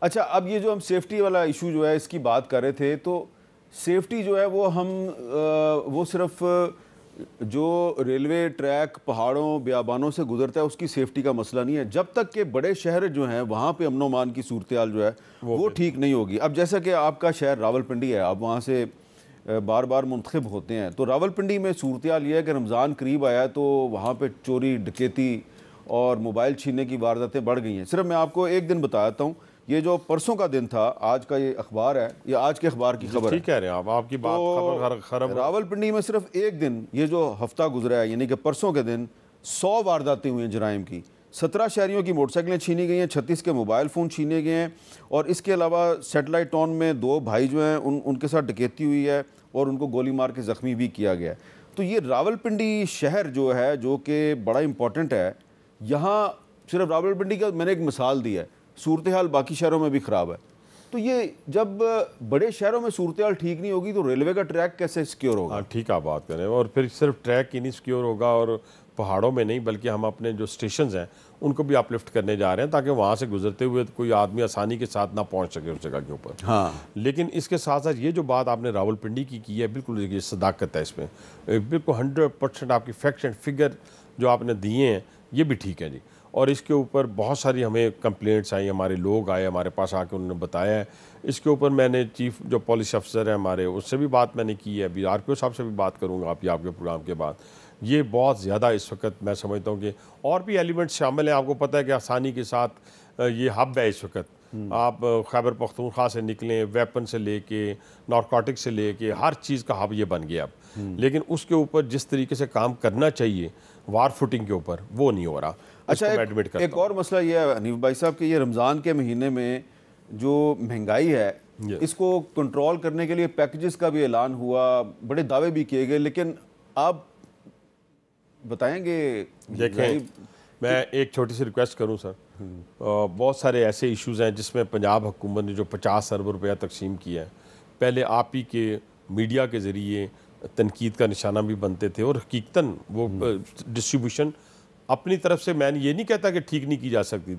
अच्छा, अब ये जो हम सेफ्टी वाला इशू जो है इसकी बात कर रहे थे, तो सेफ्टी जो है वो हम वो सिर्फ जो रेलवे ट्रैक पहाड़ों बियाबानों से गुजरता है उसकी सेफ्टी का मसला नहीं है, जब तक कि बड़े शहर जो हैं वहाँ पे अमनो मान की सूरत हाल जो है वो ठीक नहीं होगी। अब जैसा कि आपका शहर रावलपिंडी है, आप वहाँ से बार बार मुंतखब होते हैं, तो रावलपिंडी में सूरत हाल ये है कि रमज़ान करीब आया तो वहाँ पे चोरी डकैती और मोबाइल छीनने की वारदातें बढ़ गई हैं। सिर्फ मैं आपको एक दिन बताता हूँ, ये जो परसों का दिन था, आज का ये अखबार है, ये आज के अखबार की खबर है। ठीक कह रहे हैं आप, आपकी बात तो खबर रावलपिंडी में सिर्फ एक दिन, ये जो हफ्ता गुजरा है यानी कि परसों के दिन 100 वारदातें हुई हैं जराइम की। 17 शहरियों की मोटरसाइकिलें छीनी गई हैं, 36 के मोबाइल फ़ोन छीने गए हैं, और इसके अलावा सेटेलाइट टाउन में 2 भाई जो हैं उनके साथ डकैती हुई है और उनको गोली मार के ज़ख्मी भी किया गया है। तो ये रावलपिंडी शहर जो है, जो कि बड़ा इंपॉर्टेंट है, यहाँ सिर्फ रावलपिंडी का मैंने एक मिसाल दी है, सूरत हाल बाकी शहरों में भी ख़राब है। तो ये जब बड़े शहरों में सूरत हाल ठीक नहीं होगी तो रेलवे का ट्रैक कैसे सिक्योर होगा? हाँ, ठीक आप बात करें। और फिर सिर्फ ट्रैक ही नहीं सिक्योर होगा, और पहाड़ों में नहीं बल्कि हम अपने जो स्टेशन हैं उनको भी अपलिफ्ट करने जा रहे हैं ताकि वहाँ से गुजरते हुए कोई आदमी आसानी के साथ ना पहुँच सके उस जगह के ऊपर। हाँ, लेकिन इसके साथ साथ ये जो बात आपने रावलपिंडी की है, बिल्कुल ये सदाकत है इसमें, बिल्कुल 100% आपकी फैक्ट्स एंड फिगर जो आपने दिए हैं ये भी ठीक है जी। और इसके ऊपर बहुत सारी हमें कंप्लेंट्स आई, हमारे लोग आए हमारे पास आके उन्होंने बताया है। इसके ऊपर मैंने चीफ जो पॉलिसी अफसर है हमारे, उससे भी बात मैंने की है, अभी RPO साहब से भी बात करूँगा आपके प्रोग्राम के बाद। ये बहुत ज़्यादा इस वक्त मैं समझता हूँ कि और भी एलिमेंट्स शामिल हैं। आपको पता है कि आसानी के साथ ये हब है इस वक्त, आप खैबर पख्तूनख्वा से निकलें, वेपन से लेके नारकोटिक से लेके हर चीज़ का हब ये बन गया अब। लेकिन उसके ऊपर जिस तरीके से काम करना चाहिए वार फुटिंग के ऊपर, वो नहीं हो रहा। अच्छा, एक और मसला ये है हनीफ भाई साहब कि ये रमज़ान के महीने में जो महंगाई है इसको कंट्रोल करने के लिए पैकेजेस का भी ऐलान हुआ, बड़े दावे भी किए गए, लेकिन आप बताएंगे? देखें, मैं एक छोटी सी रिक्वेस्ट करूं सर, बहुत सारे ऐसे इश्यूज़ हैं जिसमें पंजाब हुकूमत ने जो 50 अरब रुपया तकसीम किया है, पहले आप ही के मीडिया के ज़रिए तनकीद का निशाना भी बनते थे, और हकीकतन वो डिस्ट्रीब्यूशन अपनी तरफ से, मैं ये नहीं कहता कि ठीक नहीं की जा सकती,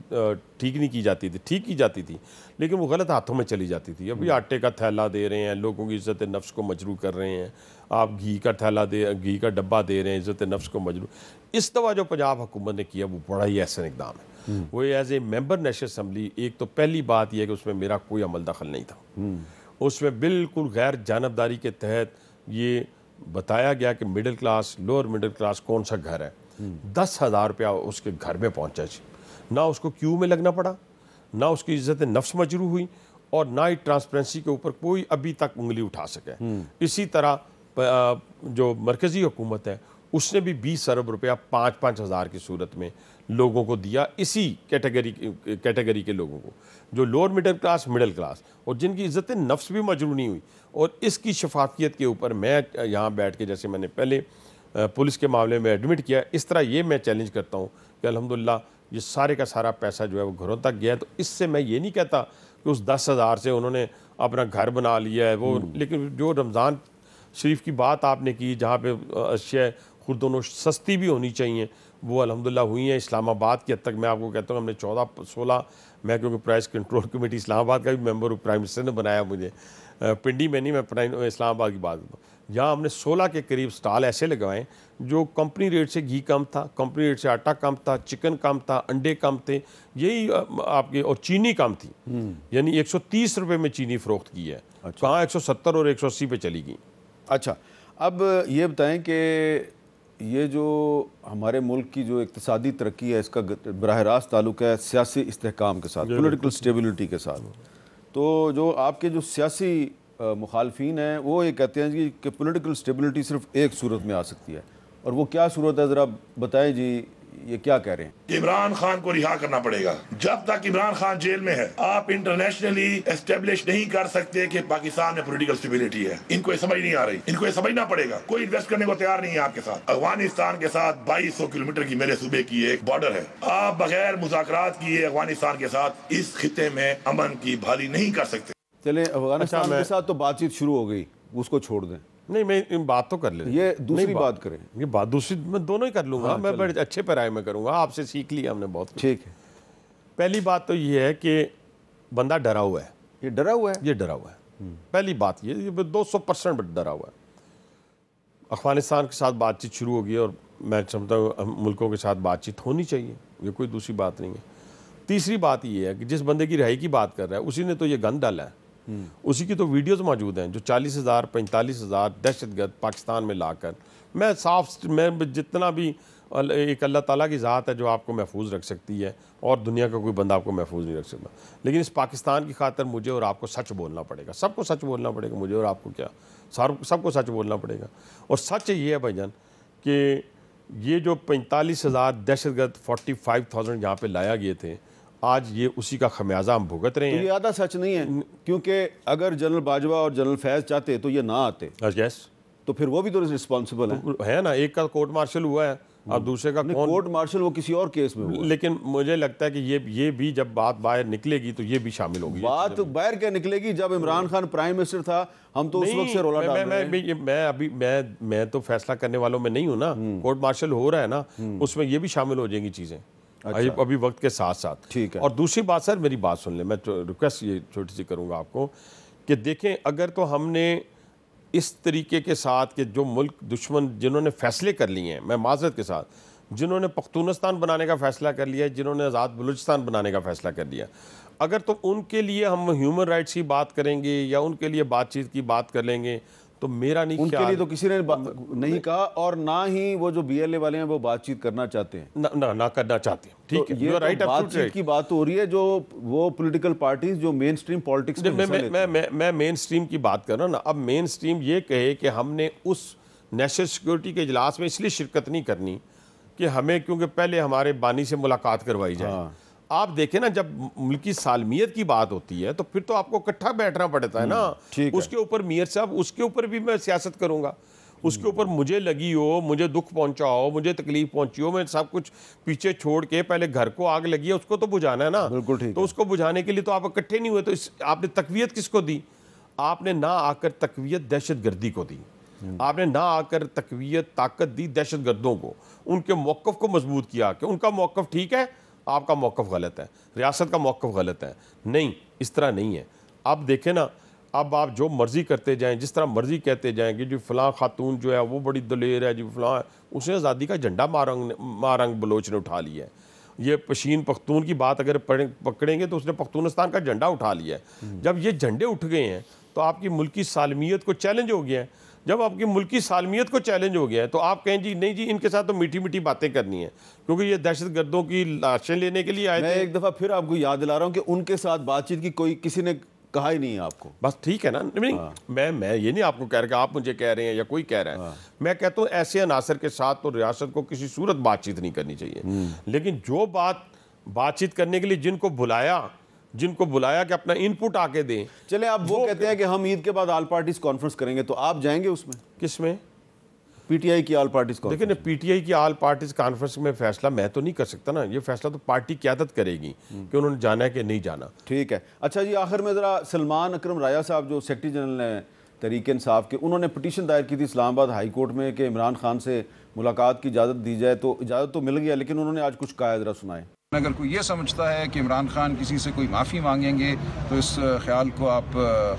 ठीक नहीं की जाती थी, ठीक की जाती थी, लेकिन वो गलत हाथों में चली जाती थी। अभी आटे का थैला दे रहे हैं, लोगों की इज़्ज़त नफ्स को मजरू कर रहे हैं, आप घी का थैला घी का डब्बा दे रहे हैं, इज़्ज़त नफ्स को मजरू। इस दफ़ा जो पंजाब हुकूमत ने किया वो बड़ा ही ऐसा इक़दाम है। वो as a member national assembly, एक तो पहली बात यह है कि उसमें मेरा कोई अमल दखल नहीं था। उसमें बिल्कुल गैर जानबदारी के तहत ये बताया गया कि middle class, lower middle class कौन सा घर है, 10,000 रुपया उसके घर में पहुंचा जी। ना उसको क्यू में लगना पड़ा, ना उसकी इज्जत नफ्स मजरू हुई, और ना ही ट्रांसपेरेंसी के ऊपर कोई अभी तक उंगली उठा सके। इसी तरह जो मरकज़ी हुकूमत है उसने भी 20 अरब रुपया 5-5 हज़ार की सूरत में लोगों को दिया, इसी कैटेगरी के लोगों को जो लोअर मिडिल क्लास और जिनकी इज्जत नफ्स भी मजरू नहीं हुई। और इसकी शफाफियत के ऊपर मैं यहाँ बैठ के, जैसे मैंने पहले पुलिस के मामले में एडमिट किया, इस तरह ये मैं चैलेंज करता हूँ कि अल्हम्दुलिल्लाह ये सारे का सारा पैसा जो है वो घरों तक गया है। तो इससे मैं ये नहीं कहता कि उस 10,000 से उन्होंने अपना घर बना लिया है वो, लेकिन जो रमज़ान शरीफ की बात आपने की, जहाँ पे अशिया खुद दोनों सस्ती भी होनी चाहिए, वो अल्हम्दुलिल्लाह हुई हैं। इस्लामाबाद की हद तक मैं आपको कहता हूँ, हमने 14-16, मैं क्योंकि प्राइस कंट्रोल कमेटी इस्लामाबाद का भी मेंबर हूँ, प्राइम मिनिस्टर ने बनाया मुझे, पिंडी में नहीं, मैं इस्लामाबाद की बात करता हूँ, यहाँ हमने 16 के करीब स्टॉल ऐसे लगवाए जो कंपनी रेट से घी कम था, कंपनी रेट से आटा कम था, चिकन कम था, अंडे कम थे, यही आपके, और चीनी कम थी, यानी 130 रुपये में चीनी फ़रोख्त की है। अच्छा। कहाँ 170 और 180 पे चली गई। अच्छा, अब ये बताएं कि ये जो हमारे मुल्क की जो इक़्तिसादी तरक्की है इसका बराह रास्त ताल्लुक है सियासी इस्तेहकाम के साथ, पॉलिटिकल स्टेबिलिटी के साथ। तो जो आपके जो सियासी मुखालफीन हैं वो ये कहते हैं कि पॉलिटिकल स्टेबिलिटी सिर्फ एक सूरत में आ सकती है, और वो क्या सूरत है, ज़रा बताएं जी, ये क्या कह रहे हैं? इमरान खान को रिहा करना पड़ेगा। जब तक इमरान खान जेल में है आप इंटरनेशनली एस्टेब्लिश नहीं कर सकते कि पाकिस्तान में पॉलिटिकल स्टेबिलिटी है। इनको ये समझ नहीं आ रही, इनको ये समझना पड़ेगा। कोई इन्वेस्ट करने को तैयार नहीं है आपके साथ। अफगानिस्तान के साथ 2200 किलोमीटर की मेरे सूबे की एक बॉर्डर है। आप बगैर मुज़ाकरात किए अफगानिस्तान के साथ इस खिते में अमन की भली नहीं कर सकते। चले, अफगानिस्तान के साथ तो बातचीत शुरू हो गई, उसको छोड़ दें। नहीं, मैं बात तो कर ले, ये दूसरी बात करें, ये बात दूसरी मैं दोनों ही कर लूँगा। हाँ, मैं बड़े अच्छे पैराए में करूँगा, आपसे सीख लिया हमने बहुत। ठीक है। पहली बात तो ये है कि बंदा डरा हुआ है, ये डरा हुआ है, ये डरा हुआ है। पहली बात ये 200% डरा हुआ है। अफगानिस्तान के साथ बातचीत शुरू होगी और मैं समझता हूँ मुल्कों के साथ बातचीत होनी चाहिए, ये कोई दूसरी बात नहीं है। तीसरी बात ये है कि जिस बंदे की रिहाई की बात कर रहा है उसी ने तो ये गन डाला है, उसी की तो वीडियोस मौजूद हैं जो 40,000 45,000 दहशतगर्द पाकिस्तान में लाकर, मैं जितना भी एक अल्लाह ताला की ज़ात है जो आपको महफूज रख सकती है और दुनिया का कोई बंदा आपको महफूज नहीं रख सकता, लेकिन इस पाकिस्तान की खातिर मुझे और आपको सच बोलना पड़ेगा, सबको सच बोलना पड़ेगा, मुझे और आपको क्या, सबको सच बोलना पड़ेगा। और सच ये है भाईजान कि ये जो 45,000 दहशतगर्द 45,000 यहाँ पे लाया गए थे, आज ये उसी का खमियाजा हम भुगत रहे हैं। तो ये आधा सच नहीं है, क्योंकि अगर जनरल बाजवा और जनरल फैज़ चाहते तो ये ना आते, यस, तो फिर वो भी तो रिस्पॉन्सिबल है ना। एक का कोर्ट मार्शल हुआ है और दूसरे का कौन, कोर्ट मार्शल वो किसी और केस में हुआ। लेकिन मुझे लगता है कि ये भी जब बात बाहर निकलेगी तो ये भी शामिल होगी। बात बाहर क्या निकलेगी, जब इमरान खान प्राइम मिनिस्टर था हम तो उस वक्त से रोला डाल रहे हैं। मैं तो फैसला करने वालों में नहीं हूँ ना, कोर्ट मार्शल हो रहा है ना, उसमें ये भी शामिल हो जाएंगी चीज़ें। अच्छा। अभी वक्त के साथ साथ ठीक है। और दूसरी बात सर, मेरी बात सुन ले, मैं रिक्वेस्ट ये छोटी सी करूँगा आपको कि देखें, अगर तो हमने इस तरीके के साथ कि जो मुल्क दुश्मन जिन्होंने फैसले कर लिए हैं, मैं माजरत के साथ, जिन्होंने पख्तूनिस्तान बनाने का फैसला कर लिया, जिन्होंने आज़ाद बलूचिस्तान बनाने का फैसला कर लिया, अगर तो उनके लिए हम ह्यूमन राइट्स की बात करेंगे या उनके लिए बातचीत की बात कर लेंगे तो मेरा नहीं, उनके लिए तो किसी ने नहीं कहा और ना ही वो जो BLA वाले हैं वो बातचीत करना चाहते हैं, ना करना चाहते हैं। ठीक है, ये राइट, बातचीत की बात हो रही है जो वो पॉलिटिकल पार्टीज जो मेन स्ट्रीम पॉलिटिक्स में मैं मेन स्ट्रीम की बात कर रहा हूँ ना। अब मेन स्ट्रीम ये कहे कि हमने उस नेशनल सिक्योरिटी के इजलास में इसलिए शिरकत नहीं करनी कि हमें, क्योंकि पहले हमारे बानी से मुलाकात करवाई जाए। हाँ। आप देखें ना, जब मुल्की सालमियत की बात होती है तो फिर तो आपको इकट्ठा बैठना पड़ता है ना। उसके ऊपर मीर साहब, उसके ऊपर भी मैं सियासत करूंगा, उसके ऊपर मुझे लगी हो, मुझे दुख पहुंचा हो, मुझे तकलीफ पहुंची हो, मैं सब कुछ पीछे छोड़ के, पहले घर को आग लगी है उसको तो बुझाना है ना। बिल्कुल ठीक। तो उसको बुझाने के लिए तो आप इकट्ठे नहीं हुए, तो आपने तकवीयत किसको दी? आपने ना आकर तकवीयत दहशतगर्दी को दी, आपने ना आकर तकवीयत ताकत दी दहशतगर्दों को, उनके मौक़िफ़ को मजबूत किया कि उनका मौक़िफ़ ठीक है, आपका मौक़िफ़ गलत है, रियासत का मौक़िफ़ गलत है। नहीं, इस तरह नहीं है। अब देखें ना, अब आप जो मर्ज़ी करते जाएं, जिस तरह मर्ज़ी कहते जाएं कि जी फ़लाँ खातून जो है वो बड़ी दलेर है, जी फ़लाँ, उसने आज़ादी का झंडा मारंग बलोच ने उठा लिया है। ये पशीन पख्तून की बात अगर पकड़ेंगे तो उसने पख्तूनिस्तान का झंडा उठा लिया है। जब ये झंडे उठ गए हैं तो आपकी मुल्की सालमियत को चैलेंज हो गया है। जब आपकी मुल्की सालमियत को चैलेंज हो गया है तो आप कहें जी नहीं जी, इनके साथ तो मीठी मीठी बातें करनी है क्योंकि ये दहशतगर्दों की लाशें लेने के लिए आए थे। मैं एक दफ़ा फिर आपको याद दिला रहा हूँ कि उनके साथ बातचीत की कोई किसी ने कहा ही नहीं है आपको। बस ठीक है ना। नहीं, मैं ये नहीं आपको कह रहा कि आप मुझे कह रहे हैं या कोई कह रहा है। मैं कहता हूँ ऐसे अनासर के साथ तो रियासत को किसी सूरत बातचीत नहीं करनी चाहिए, लेकिन जो बातचीत करने के लिए जिनको बुलाया कि अपना इनपुट आके दें। चले आप वो कहते हैं कि हम ईद के बाद ऑल पार्टीज कॉन्फ्रेंस करेंगे, तो आप जाएंगे उसमें? किसमें? PTI की ऑल पार्टीज कॉन्फ्रेंस। देखिए ना, PTI की ऑल पार्टीज कॉन्फ्रेंस में फैसला मैं तो नहीं कर सकता ना, ये फैसला तो पार्टी क़यादत करेगी कि उन्होंने जाना है कि नहीं जाना। ठीक है। अच्छा जी, आखिर में ज़रा सलमान अकरम राया साहब जो सेक्रेटरी जनरल हैं तहरीक इंसाफ के, उन्होंने पिटीशन दायर की थी इस्लामाबाद हाई कोर्ट में कि इमरान खान से मुलाकात की इजाज़त दी जाए, तो इजाज़त तो मिल गया, लेकिन उन्होंने आज कुछ कहा, ज़रा सुनाए। अगर कोई ये समझता है कि इमरान खान किसी से कोई माफ़ी मांगेंगे तो इस ख्याल को आप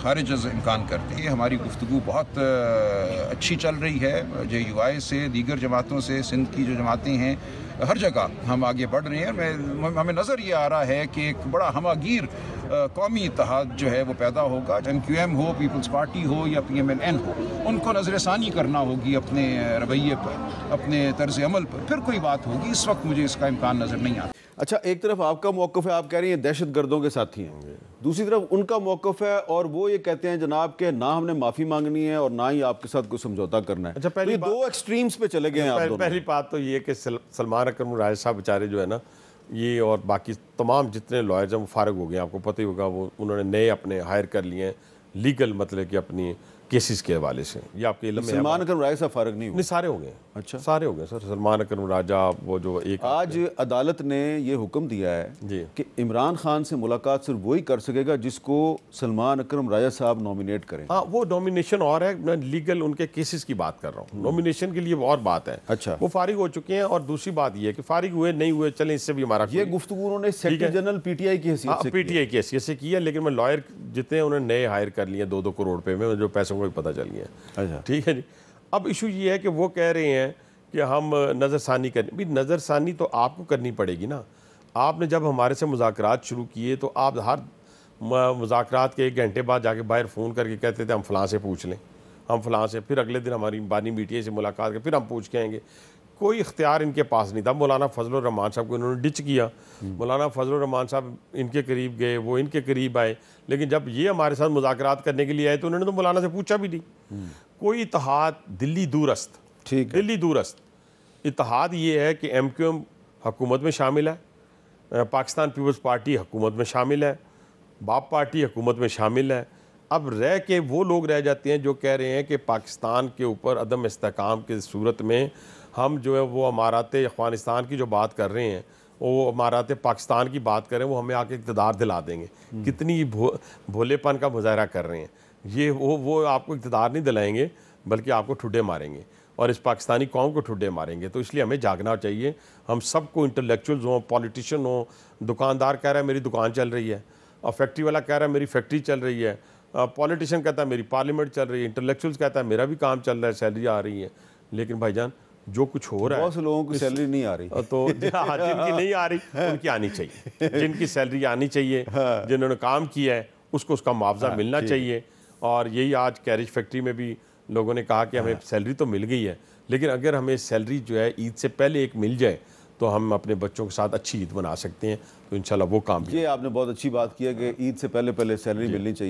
खारिज अज़ इम्कान करते हैं। हमारी गुफ्तगू बहुत अच्छी चल रही है, JUI से, दीगर जमातों से, सिंध की जो जमातें हैं, हर जगह हम आगे बढ़ रहे हैं। हमें नज़र ये आ रहा है कि एक बड़ा हमागीर कौमी इत्तेहाद जो है वो पैदा होगा। MQM हो, पीपल्स पार्टी हो या PMNN हो, उनको नज़रसानी करना होगी अपने रवैये पर, अपने तर्ज अमल पर, फिर कोई बात होगी। इस वक्त मुझे इसका इम्कान नज़र नहीं आता। अच्छा, एक तरफ आपका मौक़िफ़ है, आप कह रही हैं दहशतगर्दों के साथी हैं, दूसरी तरफ उनका मौक़िफ़ है और वो ये कहते हैं जनाब के ना हमने माफ़ी मांगनी है और ना ही आपके साथ कोई समझौता करना है। अच्छा, तो ये दो एक्सट्रीम्स पे चले गए हैं आप दोनों। पहली बात तो ये कि सलमान अकरम राय साहब बेचारे जो है ना, ये और बाकी तमाम जितने लॉयर्स हैं वो फारग हो गए। आपको पता ही होगा, वो उन्होंने नए अपने हायर कर लिए हैं लीगल, मतलब कि अपनी केसेस के हवाले से। ये आपके इल्म में है? सलमान अकरम राजा साहब फारग नहीं हुए? नहीं, सारे हो गए। अच्छा, सारे हो गए सर। सलमान अकरम राजा वो जो एक आज अदालत ने ये हुक्म दिया है जी कि इमरान खान से मुलाकात सिर्फ वही कर सकेगा जिसको सलमान अकरम राजा साहब नॉमिनेट करें। हाँ, वो नॉमिनेशन और है, मैं लीगल उनके केसेस की बात कर रहा हूँ। नॉमिनेशन के लिए और बात है। अच्छा, वो फारिग हो चुके हैं। और दूसरी बात ये है कि फारिग हुए नहीं हुए, चलें, इससे भी हमारा ये गुफ्तगू उन्होंने सेक्रेटरी जनरल पीटीआई की हैसियत से पीटीआई की हैसियत से किया, लेकिन मैं लॉयर जितने उन्होंने नए हायर कर लिए 2-2 करोड़ रुपए में, जो पैसों को भी पता चल गया। अच्छा, ठीक है जी। अब इशू ये है कि वो कह रहे हैं कि हम नज़रसानी करें। भी नज़रसानी तो आपको करनी पड़ेगी ना। आपने जब हमारे से मुज़ाकरात शुरू किए तो आप हर मुज़ाकरात के 1 घंटे बाद जाके बाहर फ़ोन करके कहते थे हम फ़लाँ से पूछ लें, हम फ़लाँ से, फिर अगले दिन हमारी बानी मीटिया से मुलाकात कर, फिर हम पूछ के आएंगे। कोई इख्तियार इनके पास नहीं था। मौलाना फजल रहमान साहब को इन्होंने डिच किया। मौलाना फजल रहमान साहब इनके करीब गए, वो इनके करीब आए, लेकिन जब ये हमारे साथ मुज़ाकरात करने के लिए आए तो उन्होंने तो मौलाना से पूछा भी नहीं। कोई इत्तेहाद दिल्ली दूरस्त, ठीक है, दिल्ली दूरस्त इत्तेहाद ये है कि MQM हुकूमत में शामिल है, पाकिस्तान पीपल्स पार्टी हुकूमत में शामिल है, बाप पार्टी हुकूमत में शामिल है। अब रह के वो लोग रह जाते हैं जो कह रहे हैं कि पाकिस्तान के ऊपर अदम इस्तेहकाम की सूरत में हम जो है वो अमारात अफ़गानिस्तान की जो बात कर रहे हैं, वो अमारात पाकिस्तान की बात करें, वो हमें आके इक़्तिदार दिला देंगे। कितनी भोलेपन का मुजाहरा कर रहे हैं ये। वो आपको इक़्तिदार नहीं दिलाएंगे, बल्कि आपको ठुड्डे मारेंगे और इस पाकिस्तानी कौम को ठुड्डे मारेंगे। तो इसलिए हमें जागना चाहिए। हम सबको, इंटेलेक्चुअल्स हों, पॉलिटिशियन हों, दुकानदार कह रहा है मेरी दुकान चल रही है, और फैक्ट्री वाला कह रहा है मेरी फैक्ट्री चल रही है, पॉलिटिशियन कहता है मेरी पार्लियामेंट चल रही है, इंटेलेक्चुअल्स कहता है मेरा भी काम चल रहा है, सैलरी आ रही है। लेकिन भाईजान जो कुछ हो रहा है, बहुत से लोगों की सैलरी नहीं आ रही, तो हाँ, जिनकी नहीं आ रही उनकी आनी चाहिए। जिनकी सैलरी आनी चाहिए, जिन्होंने काम किया है उसको उसका मुआवजा मिलना चाहिए। और यही आज कैरेज फैक्ट्री में भी लोगों ने कहा कि हमें सैलरी तो मिल गई है, लेकिन अगर हमें सैलरी जो है ईद से पहले एक मिल जाए तो हम अपने बच्चों के साथ अच्छी ईद मना सकते हैं। तो इंशाल्लाह वो काम भी। ये आपने बहुत अच्छी बात की है कि ईद से पहले सैलरी मिलनी चाहिए।